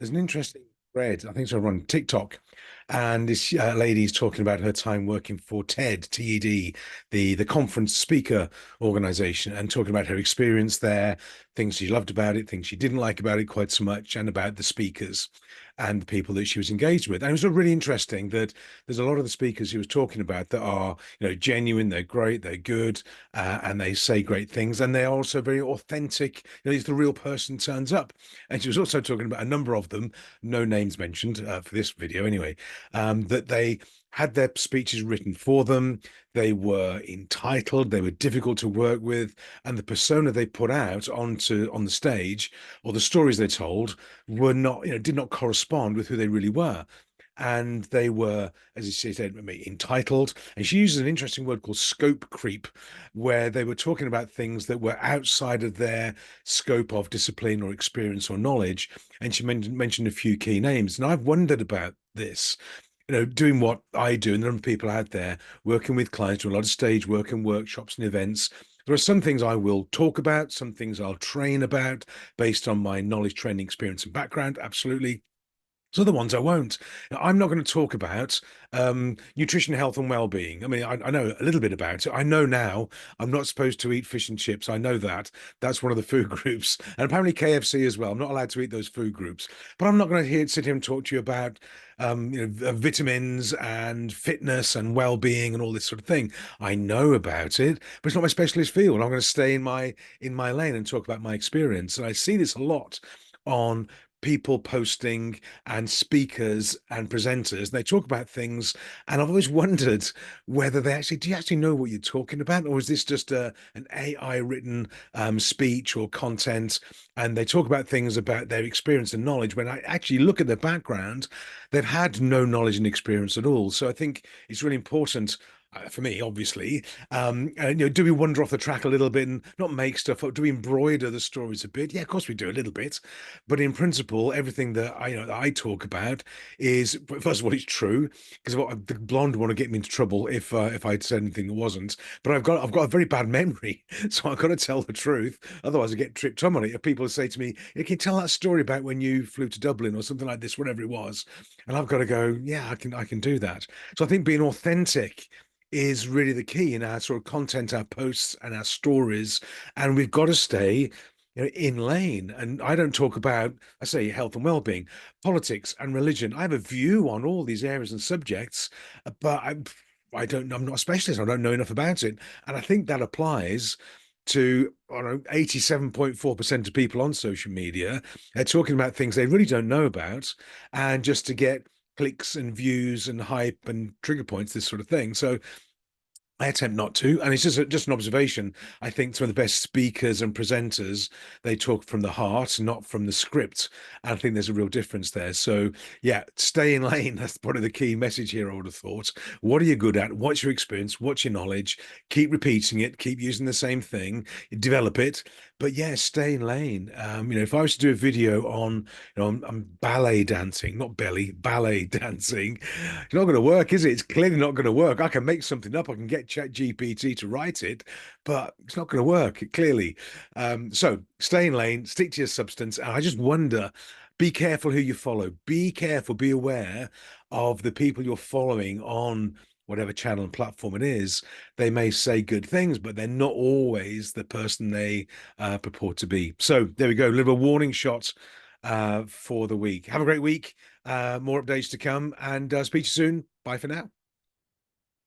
there's an interesting thread, I think it's over on TikTok, and this lady's talking about her time working for TED, the conference speaker organization, and talking about her experience there, things she loved about it, things she didn't like about it quite so much, and about the speakers and the people that she was engaged with. And it was really interesting that there's a lot of the speakers she was talking about that are, genuine, they're great, they're good, and they say great things, and they're also very authentic. If the real person turns up. And she was also talking about a number of them, no names mentioned for this video anyway, that they had their speeches written for them. They were entitled, they were difficult to work with, and the persona they put out on the stage, or the stories they told, were not, did not correspond with who they really were. And they were, as you said, entitled. And she uses an interesting word called scope creep, where they were talking about things that were outside of their scope of discipline or experience or knowledge. And she mentioned a few key names. And I've wondered about this, doing what I do, and there are people out there working with clients, doing a lot of stage work and workshops and events. There are some things I will talk about, some things I'll train about based on my knowledge, training, experience, and background. Absolutely. So the ones I won't. Now, I'm not going to talk about nutrition, health, and well-being. I mean, I know a little bit about it. I know now I'm not supposed to eat fish and chips. I know that. That's one of the food groups, and apparently KFC as well. I'm not allowed to eat those food groups. But I'm not going to sit here and talk to you about vitamins and fitness and well-being and all this sort of thing. I know about it, but it's not my specialist field. I'm going to stay in my lane and talk about my experience. And I see this a lot on people posting and speakers and presenters. They talk about things, and I've always wondered whether do you actually know what you're talking about, or is this just an AI written speech or content? And they talk about things about their experience and knowledge when I actually look at their background, they've had no knowledge and experience at all. So I think it's really important for me, obviously, and, do we wander off the track a little bit and not make stuff up? Do we embroider the stories a bit? Yeah, of course we do a little bit, but in principle, everything that I talk about is, first of all, it's true, because the blonde want to get me into trouble if I'd said anything that wasn't. But I've got a very bad memory, so I've got to tell the truth. Otherwise, I get tripped up on it. If people say to me, "Can you tell that story about when you flew to Dublin or something like this, whatever it was," and I've got to go, "Yeah, I can do that." So I think being authentic is really the key in our sort of content, our posts and our stories. And we've got to stay, in lane. And I don't talk about, I say, health and well-being, politics and religion. I have a view on all these areas and subjects, but I'm not a specialist. I don't know enough about it. And I think that applies to, I don't know, 87.4% of people on social media. They're talking about things they really don't know about, and just to get clicks and views and hype and trigger points, this sort of thing. So I attempt not to, and it's just an observation. I think some of the best speakers and presenters, they talk from the heart, not from the script. And I think there's a real difference there. So yeah, stay in lane. That's probably the key message here, I would have thought. What are you good at? What's your experience? What's your knowledge? Keep repeating it, keep using the same thing, develop it. But yeah, stay in lane. If I was to do a video on, on ballet dancing, not belly, ballet dancing, it's not going to work, is it? It's clearly not going to work. I can make something up. I can get Chat GPT to write it, but it's not going to work, clearly. So stay in lane, stick to your substance. And I just wonder, be careful who you follow. Be careful, be aware of the people you're following on whatever channel and platform it is. They may say good things, but they're not always the person they purport to be. So there we go. A little warning shot for the week. Have a great week. More updates to come, and speak to you soon. Bye for now.